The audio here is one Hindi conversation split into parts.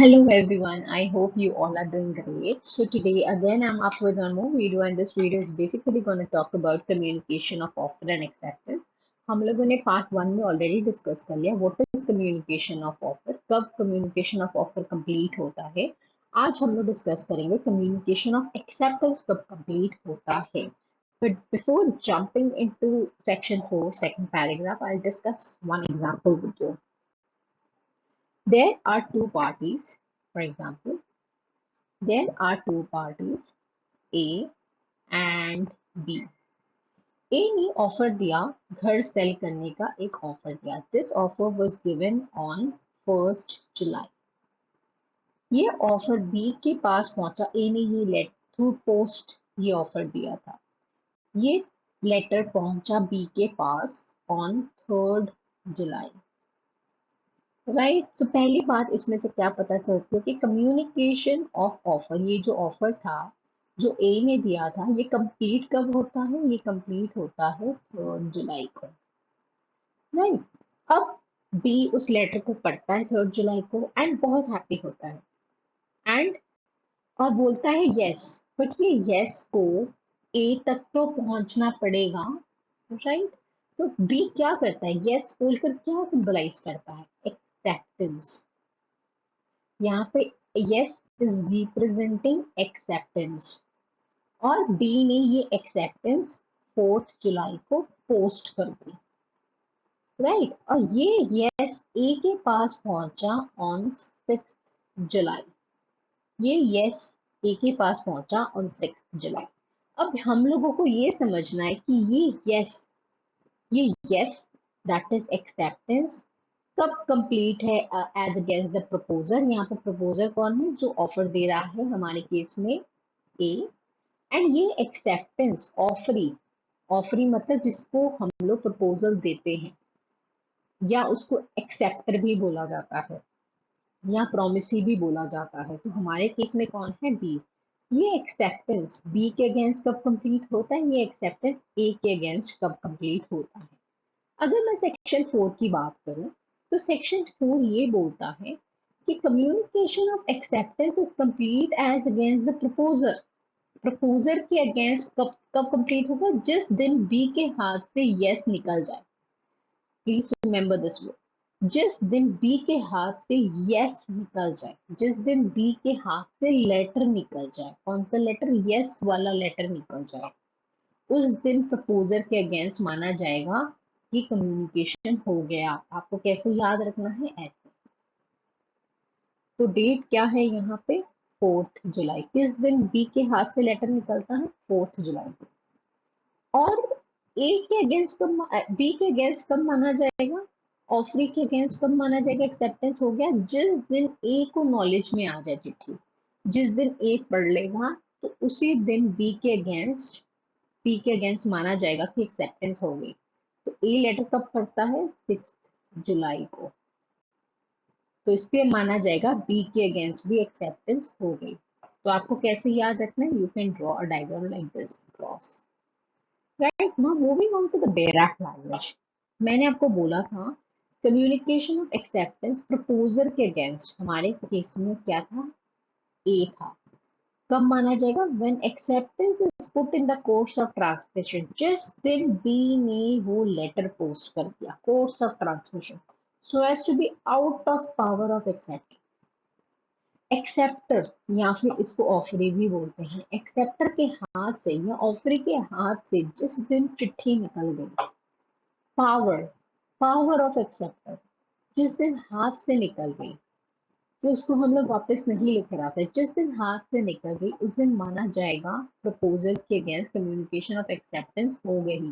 Hello everyone, I hope you all are doing great. So today again I'm up with one more video and this video is basically going to talk about communication of offer and acceptance. हम लोगों ने पार्ट वन में ऑलरेडी डिस्कस कर लिया what is communication of offer, कब कम्युनिकेशन ऑफ ऑफर कंप्लीट होता है. आज हम लोग डिस्कस करेंगे कम्युनिकेशन ऑफ एक्सेप्टेंस कब कंप्लीट होता है. But before jumping into section 4, second paragraph, I'll discuss one example with you. There are two parties, for example, there are two parties, A and B. A ने ऑफर दिया घर सेल करने का एक ऑफर दिया. This offer was given on 1st जुलाई. ये ऑफर बी के पास पहुंचा. ए ने ये लेट थ्रू पोस्ट ये ऑफर दिया था. ये लेटर पहुंचा बी के pass on 3rd July. Right. तो पहली बात इसमें से क्या पता चलती है कि कम्युनिकेशन ऑफ ऑफर, ये जो ऑफर था जो ए ने दिया था, ये कंप्लीट कब होता है? ये कंप्लीट होता है 3rd जुलाई को. राइट. अब बी उस लेटर को पढ़ता है 3rd जुलाई को एंड बहुत हैप्पी होता है एंड और बोलता है यस. बट ये यस को ए तक तो पहुंचना पड़ेगा. राइट. तो बी क्या करता है? यस बोलकर क्या सिंबलाइज करता है? एक्सेप्टेंस. यहाँ पे यस इज रिप्रेजेंटिंग एक्सेप्टेंस और बी ने ये एक्सेप्टेंस 4th जुलाई को पोस्ट कर दी. राइट. और ये यस ए के पास पहुंचा ऑन 6th जुलाई. ये यस ए के पास पहुंचा ऑन 6th जुलाई. अब हम लोगों को ये समझना है कि ये यस दैट इज एक्सेप्टेंस कब कंप्लीट है एज अगेंस्ट द प्रपोजर. यहाँ पर प्रपोजर कौन है? जो ऑफर दे रहा है, हमारे केस में ए. एंड ये एक्सेप्टेंस ऑफरी, ऑफरी मतलब जिसको हम लोग प्रपोजल देते हैं या उसको एक्सेप्टर भी बोला जाता है या प्रोमिसी भी बोला जाता है. तो हमारे केस में कौन है? बी. ये एक्सेप्टेंस बी के अगेंस्ट कब कंप्लीट होता है? ये एक्सेप्टेंस ए के अगेंस्ट कब कंप्लीट होता है? अगर मैं सेक्शन 4 की बात करूं तो सेक्शन 4 ये बोलता है कि communication of acceptance is complete as against the proposer. Proposer के अगेंस्ट कब कब कंप्लीट होगा? जिस दिन बी के हाथ से यस निकल जाए. Please remember this word. जिस दिन बी के हाथ से यस निकल जाए, जिस दिन बी के हाथ से लेटर निकल जाए. कौन सा लेटर? यस वाला लेटर निकल जाए. उस दिन प्रपोजर के अगेंस्ट माना जाएगा कि कम्युनिकेशन हो गया. आपको कैसे याद रखना है? ऐसे. तो डेट क्या है यहाँ पे? 4th जुलाई. किस दिन बी के हाथ से लेटर निकलता है? 4th जुलाई को. और ए के अगेंस्ट कब, बी के अगेंस्ट कब माना जाएगा? ऑफरी के अगेंस्ट कब माना जाएगा? एक्सेप्टेंस हो गया जिस दिन ए को नॉलेज में आ जाए चिट्ठी. जिस दिन ए पढ़ लेगा तो उसी दिन बी के अगेंस्ट माना जाएगा कि एक्सेप्टेंस हो गई. तो ए लेटर कब पढ़ता है? 6th जुलाई को. तो इस पे माना जाएगा बी के अगेंस्ट भी एक्सेप्टेंस हो गई. तो आपको कैसे याद रखना है? You can draw a diagram like this. Cross. Right. Now moving on to the direct language. मैंने आपको बोला था कम्युनिकेशन ऑफ एक्सेप्टेंस प्रपोजर के अगेंस्ट हमारे केस में क्या था? ए था. कब माना जाएगा? When acceptance is put in the course of transmission. जिस दिन बी ने वो लेटर पोस्ट कर दिया, course of transmission, so as to be out of power of acceptor. Acceptor या फिर इसको ऑफरी भी बोलते हैं. एक्सेप्टर के हाथ से या ऑफरी के हाथ से जिस दिन चिट्ठी निकल गई, पावर, पावर ऑफ एक्सेप्टर जिस दिन हाथ से निकल गई, तो उसको हम लोग वापस नहीं लेकर आ सकते. जिस दिन हाथ से निकल गई उस दिन माना जाएगा प्रपोजल के अगेंस्ट कम्युनिकेशन ऑफ एक्सेप्टेंस हो गई.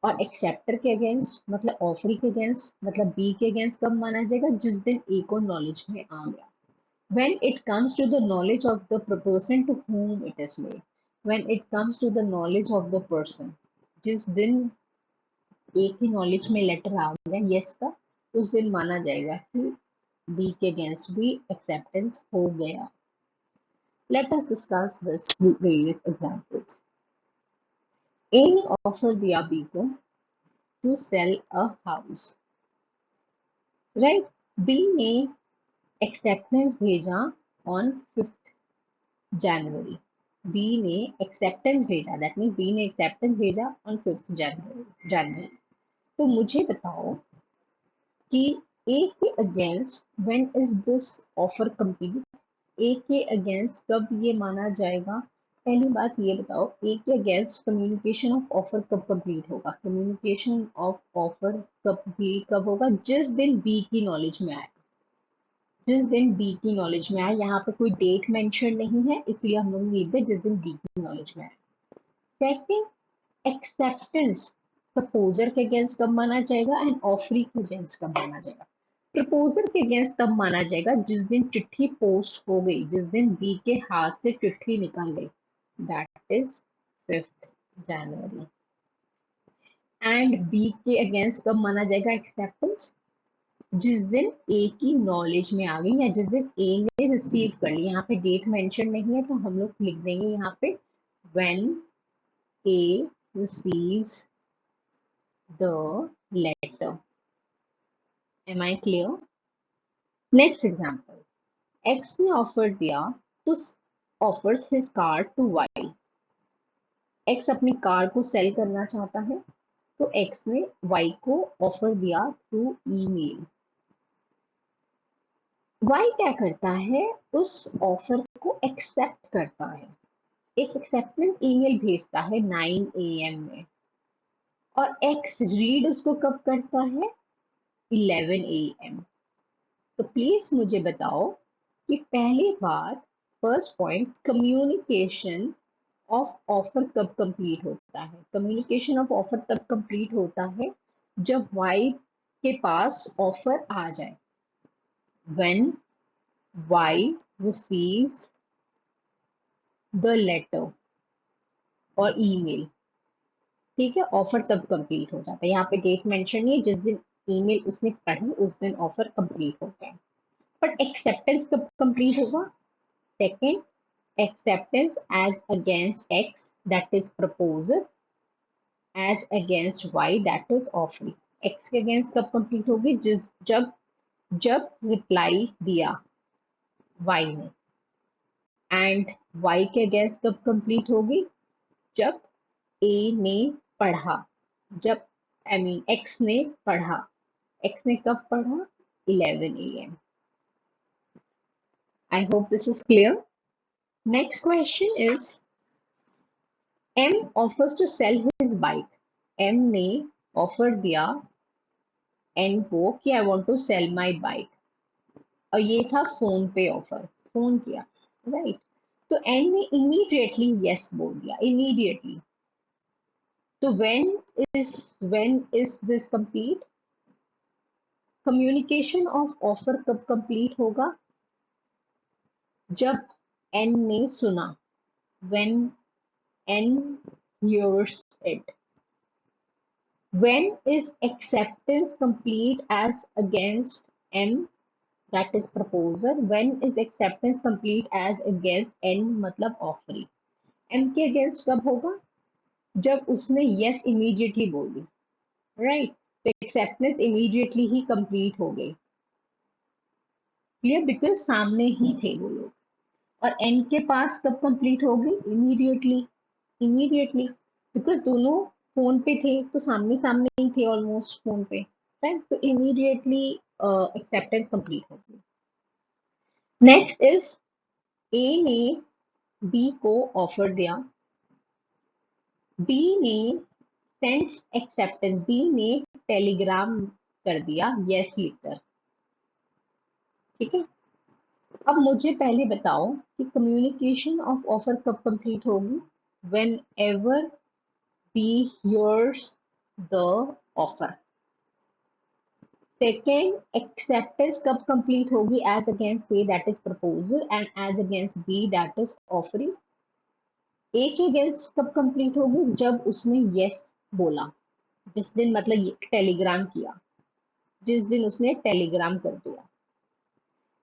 और एक्सेप्टर के अगेंस्ट मतलब ऑफरी के अगेंस्ट मतलब बी के अगेंस्ट कब माना जाएगा? जिस दिन ए को नॉलेज में आ गया. When it comes to the knowledge of the person to whom it is made, when it comes to the knowledge of the person, जिस दिन एक ही नॉलेज में लेटर आ गया यस का, उस दिन माना जाएगा कि बी के अगेंस्ट भी एक्सेप्टेंस हो गया. Let us discuss this with various examples. A ने ऑफर दिया बी को to sell a house. Right. B ने एक्सेप्टेंस भेजा ऑन 5th जनवरी। बी ने एक्सेप्टेंस भेजा, दैट मीन बी ने एक्सेप्टेंस भेजा ऑन 5th जनवरी। तो मुझे बताओ कि ए के against when is this offer complete. A के अगेंस्ट कब ये माना जाएगा? पहली बात ये बताओ, ए के अगेंस्ट कम्युनिकेशन ऑफ ऑफर कब कंप्लीट होगा? कम्युनिकेशन ऑफ ऑफर कब होगा? जिस दिन बी की नॉलेज में आए, जिस दिन बी की नॉलेज में आए। यहाँ पे कोई डेट मेंशन नहीं है, इसलिए हम लोग लिख दे जिस दिन बी की नॉलेज में आए। सेकंड, एक्सेप्टेंस प्रपोजर के अगेंस्ट कब माना जाएगा एंड ऑफरी के अगेंस्ट कब माना जाएगा? प्रपोजर के अगेंस्ट तब माना जाएगा जिस दिन चिट्ठी पोस्ट हो गई, जिस दिन बी के हाथ से चिट्ठी निकल गई, that is 5th January. And B के अगेंस्ट कब माना जाएगा एक्सेप्टेंस? जिस दिन ए की नॉलेज में आ गई या जिस दिन ए ने रिसीव कर ली। यहाँ पे डेट मेंशन नहीं है तो हम लोग लिख देंगे यहाँ पे when A receives the letter. Am I clear? Next example, X ने ऑफर दिया to offers his car to Y. X अपनी कार को सेल करना चाहता है, तो एक्स ने वाई को ऑफर दिया थ्रू ईमेल। वाई क्या करता है? उस ऑफर को एक्सेप्ट करता है, एक एक्सेप्टेंस ईमेल भेजता है 9 AM में, और एक्स रीड उसको कब करता है? 11 AM। तो प्लीज मुझे बताओ कि पहली बात, first point, communication of offer कब कंप्लीट होता है? कम्युनिकेशन ऑफ ऑफर तब कंप्लीट होता है जब वाई के पास ऑफर आ जाए। When Y receives the letter और ईमेल, ठीक है, ऑफर तब कंप्लीट हो जाता है। यहाँ पे डेट मेंशन नहीं है, जिस दिन ईमेल उसने पढ़ी उस दिन ऑफर कंप्लीट हो गया। बट एक्सेप्टेंस कब कंप्लीट होगा? Second, acceptance as against X, that is proposal, as against Y, that is offer. X के अगेंस्ट कब कंप्लीट होगी? जब जब रिप्लाई दिया वाई ने। एंड वाई के अगेंस्ट कब कंप्लीट होगी? जब ए ने पढ़ा, जब आई मीन एक्स ने पढ़ा। एक्स ने कब पढ़ा? 11 AM। I hope this is clear. Next question is, M offers to sell his bike. M ने ऑफर दिया N को कि I want to sell my bike, और ये था फोन पे ऑफर, फोन किया, राइट? तो N ने इमीडिएटली यस बोल दिया, इमीडिएटली। तो when is this complete? Communication of offer कब कंप्लीट होगा? जब N ने सुना, when N hears it. When is acceptance complete as against M, that is proposal? When is acceptance complete as against N, मतलब offering? M के against कब होगा? जब उसने yes immediately बोल दी, right? तो acceptance immediately ही complete हो गई, clear? Because सामने ही थे वो लोग। और N के पास कब कंप्लीट होगी? इमीडिएटली, इमीडिएटली, बिकॉज दोनों फोन पे थे, तो सामने सामने ही थे ऑलमोस्ट फोन पे, राइट? तो इमीडिएटली एक्सेप्टेंस कंप्लीट होगी। नेक्स्ट इज, ए ने बी को ऑफर दिया, बी ने सेंड्स एक्सेप्टेंस, बी ने टेलीग्राम कर दिया यस लिखकर, ठीक है? अब मुझे पहले बताओ कि कम्युनिकेशन ऑफ ऑफर कब कंप्लीट होगी? Whenever B hears the offer. Second, acceptance कब कंप्लीट होगी? As against A, that is proposal, and as against B, that is offering. A के अगेंस्ट कब कंप्लीट होगी? जब उसने यस बोला, जिस दिन मतलब टेलीग्राम किया, जिस दिन उसने टेलीग्राम कर दिया।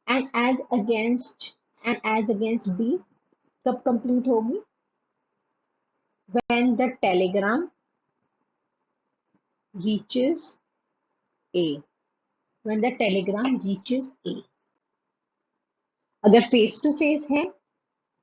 एंड एज अगेंस्ट बी कब कंप्लीट होगी? When the Telegram reaches A, when the telegram reaches A. अगर फेस टू फेस है,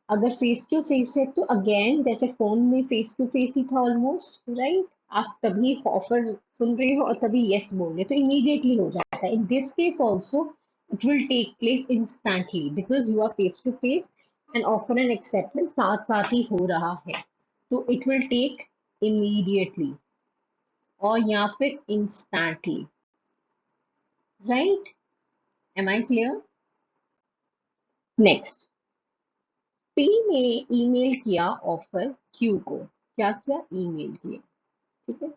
अगर फेस टू फेस है तो अगेन जैसे फोन में फेस टू फेस ही था ऑलमोस्ट, राइट? आप तभी ऑफर सुन रहे हो और तभी यस बोल रहे हो तो इमीडिएटली हो जाता है। In this case also it will take place instantly because you are face to face and offer and acceptance साथ साथ ही हो रहा है, तो इट विल टेक इमीडिएटली और या फिर instantly, right? Am I clear? Next, P ने ईमेल किया ऑफर क्यू को। क्या किया? ईमेल किया, ठीक है।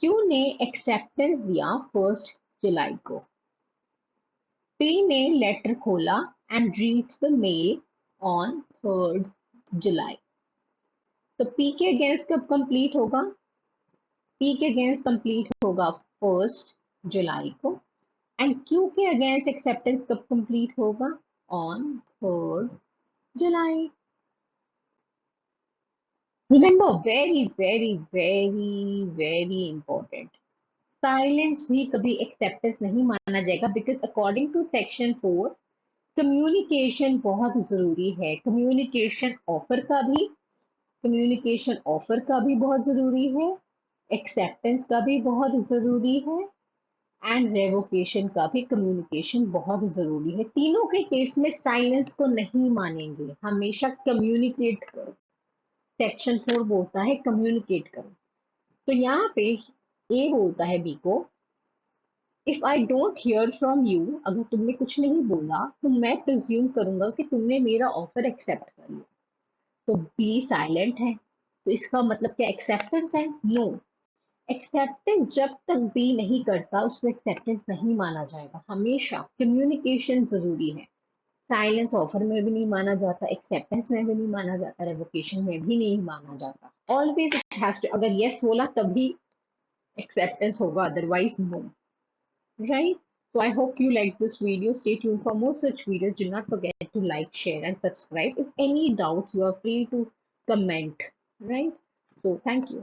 क्यू ने एक्सेप्टेंस दिया 1 जुलाई को। पी ने लेटर खोला and reads the mail on 3 July. तो पी के अगेंस्ट कब कंप्लीट होगा? पी के अगेंस्ट कंप्लीट होगा 1 जुलाई को एंड क्यू के अगेंस्ट एक्सेप्टेंस कब कंप्लीट होगा? On 3 July. Remember, very very very very important, silence भी कभी एक्सेप्टेंस नहीं माना जाएगा because according to section 4 communication बहुत जरूरी है। कम्युनिकेशन ऑफर का भी बहुत जरूरी है, एक्सेप्टेंस का भी बहुत जरूरी है एंड रेवोकेशन का भी कम्युनिकेशन बहुत जरूरी है। तीनों के केस में साइलेंस को नहीं मानेंगे, हमेशा कम्युनिकेट करो। सेक्शन 4 बोलता है कम्युनिकेट करो। तो यहाँ पे ए बोलता है बी को, if I don't hear from you, अगर तुमने कुछ नहीं बोला तो मैं प्रिज्यूम करूंगा कि तुमने मेरा ऑफर एक्सेप्ट कर लिया। तो बी साइलेंट है, तो इसका मतलब क्या एक्सेप्टेंस है? नो। एक्सेप्टेंस जब तक बी नहीं करता उसको एक्सेप्टेंस नहीं माना जाएगा। हमेशा कम्युनिकेशन जरूरी है। साइलेंस ऑफर में भी नहीं माना जाता, एक्सेप्टेंस में भी नहीं माना जाता, रेवोकेशन में भी नहीं माना जाता। ऑलवेज इट हैज टू, अगर यस बोला तभी acceptance होगा, otherwise no, right? So I hope you like this video. Stay tuned for more such videos. Do not forget to like, share and subscribe. If any doubts, you are free to comment, right? So thank you.